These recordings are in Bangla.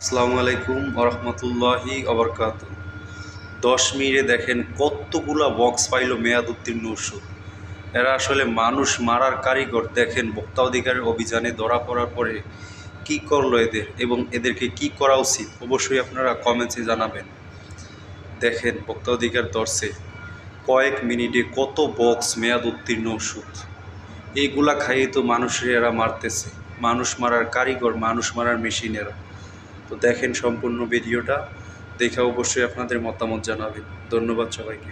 আসসালামু আলাইকুম ওরহমতুল্লাহি ওবরকাত। 10 মিনিটে দেখেন কতগুলা বক্স পাইলো মেয়াদ উত্তীর্ণ ওষুধ। এরা আসলে মানুষ মারার কারিগর। দেখেন ভোক্তা অধিকারের অভিযানে ধরা পড়ার পরে কি করলো এদের এবং এদেরকে কি করা উচিত অবশ্যই আপনারা কমেন্টসে জানাবেন। দেখেন ভোক্তা অধিকার ধরছে কয়েক মিনিটে কত বক্স মেয়াদ উত্তীর্ণ ওষুধ। এইগুলা খাইয়ে তো মানুষের এরা মারতেছে। মানুষ মারার কারিগর, মানুষ মারার মেশিনেরা। তো দেখেন সম্পূর্ণ ভিডিওটা দেখে অবশ্যই আপনাদের মতামত জানাবেন। ধন্যবাদ সবাইকে।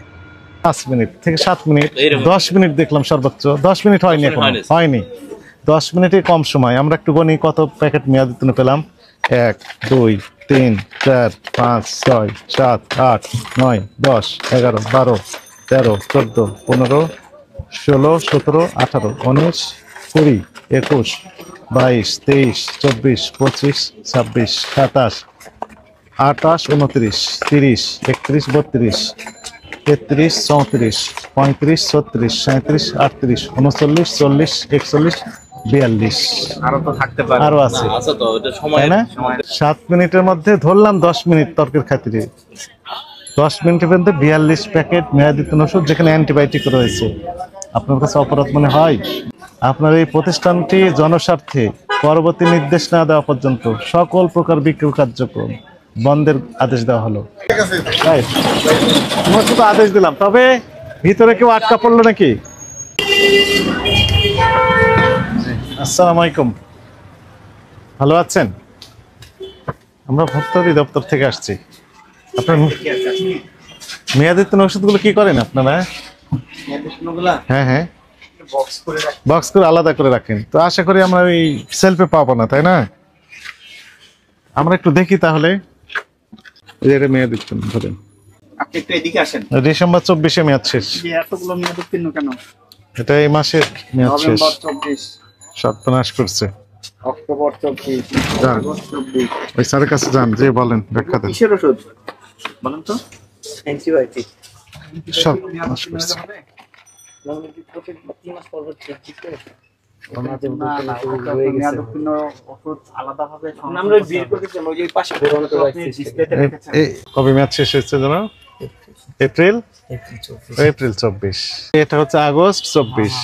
5 মিনিট থেকে 7 মিনিট, 10 মিনিট দেখলাম সর্বোচ্চ। 10 মিনিট হয়নি, এখনো হয়নি। 10 মিনিটে কম সময়। আমরা একটু গণি কত প্যাকেট মেয়াদ উত্তীর্ণ পেলাম। 1 2 3 4 5 6 7 8 9 10 11 12 13 14 15 16 17 18 19 20 21 22 23 24 25 26 27 28 29 30 31 32 33 34 35 36 37 38 39 40 41 42 আরো তো থাকতে পারে, আরো আছে, আছে তো এটা সময় তাই না? 7 মিনিটের মধ্যে ধরলাম 10 মিনিট তর্কের খাতিরে। 10 মিনিটের মধ্যে 42 প্যাকেট মেয়াদোত্তীর্ণ ওষুধ, যেখানে অ্যান্টিবায়োটিক রয়েছে। আপনার কাছে অপরাধ মনে হয়? আপনার এই প্রতিষ্ঠানটি জনস্বার্থে পরবর্তী নির্দেশ না দেওয়া পর্যন্ত সকল প্রকার বিক্রয় কার্যক্রম বন্ধের আদেশ দেওয়া হলো। Right? আমরা শুধু আদেশ দিলাম, তবে ভিতরে কেউ আটকা পড়লো নাকি? আসসালামু আলাইকুম, ভালো আছেন? আমরা ভোক্তা অধিদপ্তর থেকে আসছি। আপনার মেয়াদোত্তীর্ণ ওষুধগুলো কি করেন আপনারা? হ্যাঁ হ্যাঁ, বক্স করে আলাদা করে রাখেন। তো আশা করি আমরা ওই সেলফে পাবো না, তাই না? আমরা একটু দেখি তাহলে। এটা মেয়াদ উত্তীর্ণ ধরেন, আপনি একটু এদিকে আসেন। ডিসেম্বর 24-এ মেয়াদ শেষ। যে এতগুলো মেয়াদ উত্তীর্ণ কেন? এটা এই মাসের মেয়াদ শেষ। নভেম্বর 24, সর্বনাশ করছে। অক্টোবর 24, যান, আগস্ট 24। ওই স্যারের কাছে যান, যে বলেন, ব্যাখ্যা দেন। কিসের ওষুধ বলেন তো? অ্যান্টিবায়োটিক। সর্বনাশ করছে। মেয়াদ উত্তীর্ণ ওষুধ আলাদাভাবে আমরা বের করেছি, ওই যে পাশে বেরোনোতে ডিসপ্লেতে রেখেছেন। এই কবে মেয়াদ শেষ হয়েছে যেন? এপ্রিল 24। এটা হচ্ছে আগস্ট 24।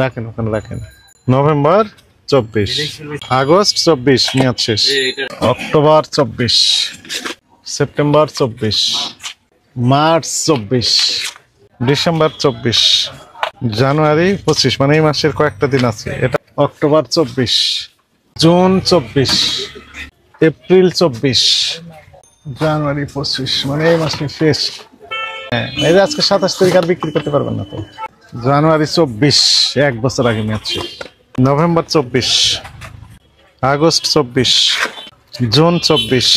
রাখেন ওখানে, রাখেন। নভেম্বর 24, আগস্ট 24 মেয়াদ শেষ। অক্টোবর 24, সেপ্টেম্বর 24, মার্চ 24, ডিসেম্বর 24, জানুয়ারি 25, মানে এই মাসের কয়েকটা দিন আছে। এটা অক্টোবর 24, জুন 24, এপ্রিল 24, জানুয়ারি 25, মানে এই মাসের শেষ। হ্যাঁ, এই যে আজকে 27 তারিখ আর বিক্রি করতে পারবেন না তো। জানুয়ারি 24, 1 বছর আগে মেয়াদ শেষ। নভেম্বর 24, আগস্ট 24, জুন 24,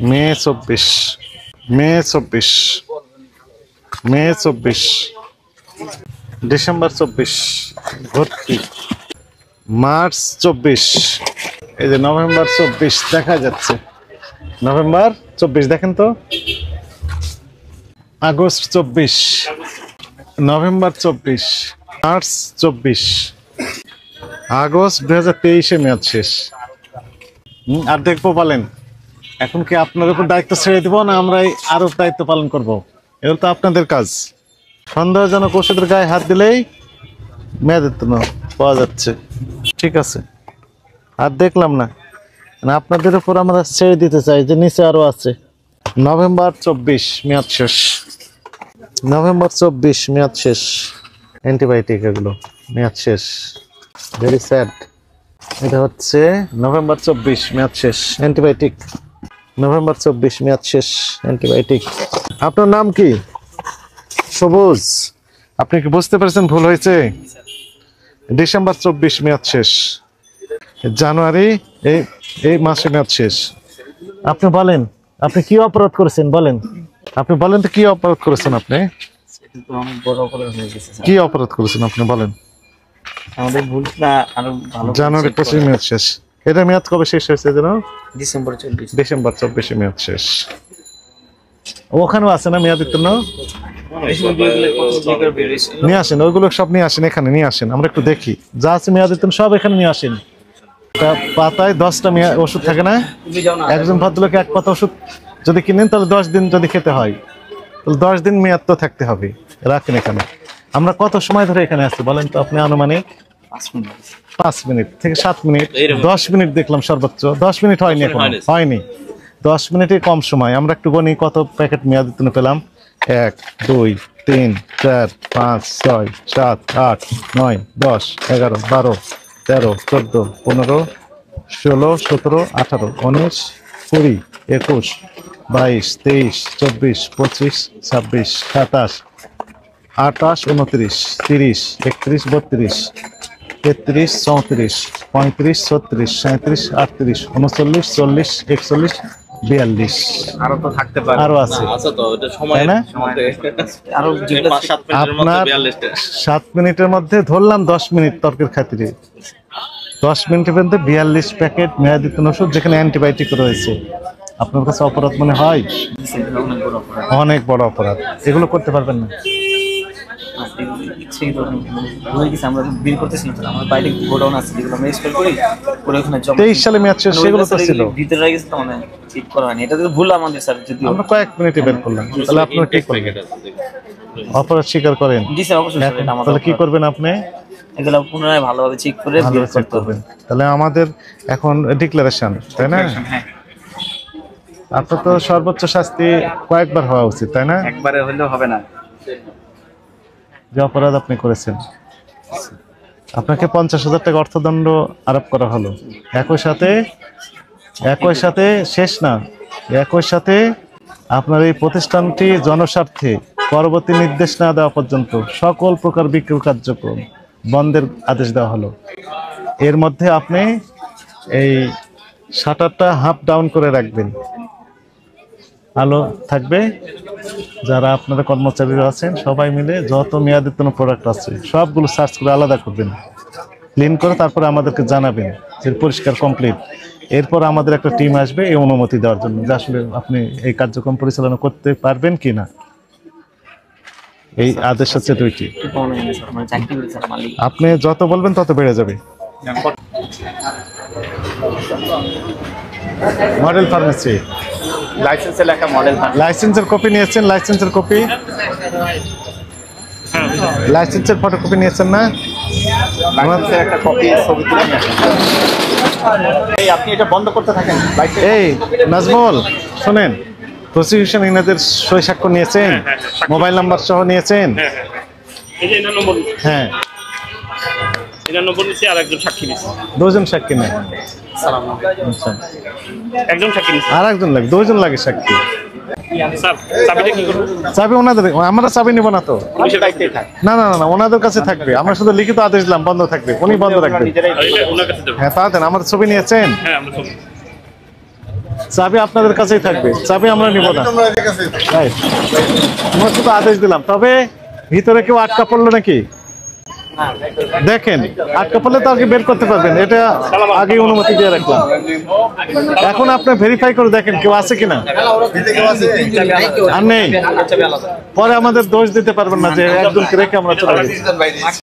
মে 24, মে 24, মে 24, ডিসেম্বর 24 ভর্তি, মার্চ 24, এই যে নভেম্বর 24 দেখা যাচ্ছে। নভেম্বর 24 দেখেন তো, আগস্ট 24, নভেম্বর 24, মার্চ 24, আগস্ট 2023-এ মেয়াদ শেষ। আর দেখবো বলেন, এখন কি আপনার উপর দায়িত্ব ছেড়ে দিব, না আমরাই আরো দায়িত্ব পালন করব? এগুলো তো আপনাদের কাজ। সন্দেহজনক ওষুধের গায়ে হাত দিলেই মেয়াদোত্তীর্ণ পাওয়া যাচ্ছে। ঠিক আছে, আর দেখলাম না, আপনাদের উপর আমরা ছেড়ে দিতে চাই যে নিচে আরো আছে। নভেম্বর 24 মেয়াদ শেষ, নভেম্বর 24 মেয়াদ শেষ। অ্যান্টিবায়োটিক এগুলো মেয়াদ শেষ, ভেরি স্যাড। এটা হচ্ছে নভেম্বর 24 মেয়াদ শেষ অ্যান্টিবায়োটিক, নভেম্বর 24 মেয়াদ শেষ অ্যান্টিবায়োটিক। আপনার নাম কি? সবুজ। আপনি কি বুঝতে পেরেছেন ভুল হয়েছে? ডিসেম্বর 24 মেয়াদ শেষ, জানুয়ারি এই মাসে মেয়াদ শেষ। আপনি বলেন, আপনি কি অপরাধ করেছেন বলেন? আপনি বলেন তো কি অপরাধ করেছেন আপনি? কি অপরাধ করেছেন আপনি বলেন? আমাদের ভুলটা আরো ভালো। জানুয়ারি 25 মেয়াদ শেষ। এটা মেয়াদ কবে শেষ হয়েছে যেন? ডিসেম্বর 24। ডিসেম্বর 24 মেয়াদ শেষ। ওখানেও আছে না মেয়াদ উত্তীর্ণ? নিয়ে আসেন, ওইগুলো সব নিয়ে আসেন, এখানে নিয়ে আসেন, আমরা একটু দেখি। যা আছে মেয়াদ উত্তীর্ণ সব এখানে নিয়ে আসেন। পাতায় 10টা ওষুধ থাকে না? একজন ভদ্রলোক এক পাতা ওষুধ যদি কিনেন তাহলে 10 দিন যদি খেতে হয় তাহলে 10 দিন মেয়াদ তো থাকতে হবে। রাখেন এখানে। আমরা কত সময় ধরে এখানে আছি বলেন তো আপনি? আনুমানিক 5 মিনিট থেকে 7 মিনিট, 10 মিনিট দেখলাম সর্বোচ্চ। 10 মিনিট হয়নি, এখন হয়নি। 10 মিনিটে কম সময়। আমরা একটু গণি কত প্যাকেট মেয়াদ উত্তীর্ণ পেলাম। 1 2 3 4 5 6 7 8 9 10 11 12 13 14 15 16 17 18 19 20 21 22 23 24 25 26 27 28 29 30 31 32 33 34 35 36 37 38 39 40 41 42 আরো তো থাকতে পারে, আরো আছে, আচ্ছা তো এটা সময় তাই না? আরো যেগুলো 5-7 মিনিটের মধ্যে আপনার 42টা 7 মিনিটের মধ্যে ধরলাম 10 মিনিট তর্কের খাতিরে, 10 মিনিটের মধ্যে 42 প্যাকেট মেয়াদোত্তীর্ণ ওষুধ, যেখানে অ্যান্টিবায়োটিক রয়েছে। আপনার কাছে অপরাধ মনে হয়? অনেক বড় অপরাধ। অনেক বড় অপরাধ। এগুলো করতে পারবেন না। আমরা বিল করতেছিলাম স্যার, আমার বাইরে গোডাউন আছে যেগুলো আমরা স্টোর করি, পরে ওখানে জমা। 23 সালে মেয়াদ শেষ, সেগুলো তো ছিল। ভিতরে রয়ে গেছে তো, মানে ঠিক করা হয়নি। এটা তো ভুল আমাদের স্যার। যদি আমরা কয়েক মিনিটে বের করলাম, তাহলে আপনারা কি করবেন? অপরাধ স্বীকার করেন? জি স্যার, অবশ্যই স্যার, এটা আমাদের তাহলে কি করবেন আপনি? এগুলো পুনরায় ভালোভাবে চেক করে বিল ভালোভাবে চেক করতে হবে। করবেন। তাহলে আমাদের এখন ডিক্লারেশন, তাই না? হ্যাঁ, আপনার তো সর্বোচ্চ শাস্তি কয়েকবার হওয়া উচিত, তাই না? একবারে হলেও হবে না। যে অপরাধ আপনি করেছেন, আপনাকে 50,000 টাকা অর্থদণ্ড আরোপ করা হলো। একই সাথে শেষ না, একই সাথে আপনার এই প্রতিষ্ঠানটি জনস্বার্থে পরবর্তী নির্দেশ না দেওয়া পর্যন্ত সকল প্রকার বিক্রয় কার্যক্রম বন্ধের আদেশ দেওয়া হলো। এর মধ্যে আপনি এই শাটারটা হাফ ডাউন করে রাখবেন, আলো থাকবে। যারা আপনারা কর্মচারীরা আছেন সবাই মিলে যত মেয়াদোত্তীর্ণ প্রোডাক্ট আছে সবগুলো সার্চ করে আলাদা করবেন, ক্লিন করে তারপরে আমাদেরকে জানাবেন যে পরিষ্কার কমপ্লিট। এরপর আমাদের একটা টিম আসবে এই অনুমতি দেওয়ার জন্য যে আসলে আপনি এই কার্যক্রম পরিচালনা করতে পারবেন কি না। এই আদেশ হচ্ছে 2টি। আপনি যত বলবেন তত বেড়ে যাবে। মডেল ফার্মেসি লাইসেন্সে লেখা মডেল ফার্ম। লাইসেন্সের কপি নিয়েছেন? লাইসেন্সের কপি, লাইসেন্সের ফটোকপি নিয়েছেন না? লাইসেন্সের একটা কপি, ছবি তুলে নিয়ে আসেন। এই আপনি এটা বন্ধ করতে থাকেন। এই নাজমুল শুনেন, প্রসিকিউশন ইনাদের সই স্বাক্ষর নিয়েছেন? মোবাইল নাম্বার সহ নিয়েছেন? এই যে এনার নম্বর, হ্যাঁ, এনার নম্বর নিচ্ছে, আর একজন সাক্ষী নিচ্ছে। 2 জন সাক্ষী নেন। আচ্ছা, একজন সাক্ষী নিচ্ছে। আর একজন লাগে, 2 জন লাগে সাক্ষী। স্যার চাবিটা কি করবো? চাবি ওনাদের, আমরা চাবি নিব না তো। পুলিশের দায়িত্বে থাকে। না না না, ওনাদের কাছে থাকবে। আমরা শুধু লিখিত আদেশ দিলাম বন্ধ থাকবে, উনি বন্ধ রাখবেন। এটা ওনার কাছে দেবো। হ্যাঁ তা দেন। আমার ছবি নিয়েছেন? হ্যাঁ, আমরা সব চাবি আপনাদের কাছেই থাকবে, চাবি আমরা নিব না। Right. আমরা শুধু আদেশ দিলাম। তবে ভিতরে কেউ আটকা পড়লো নাকি দেখেন, আটকা পড়লে তো আগে বের করতে পারবেন, এটা আগে অনুমতি দিয়ে রাখলাম। এখন আপনি ভেরিফাই করে দেখেন কেউ আছে কিনা। আর নেই, পরে আমাদের দোষ দিতে পারবেন না যে একজনকে রেখে আমরা চলে গেছি।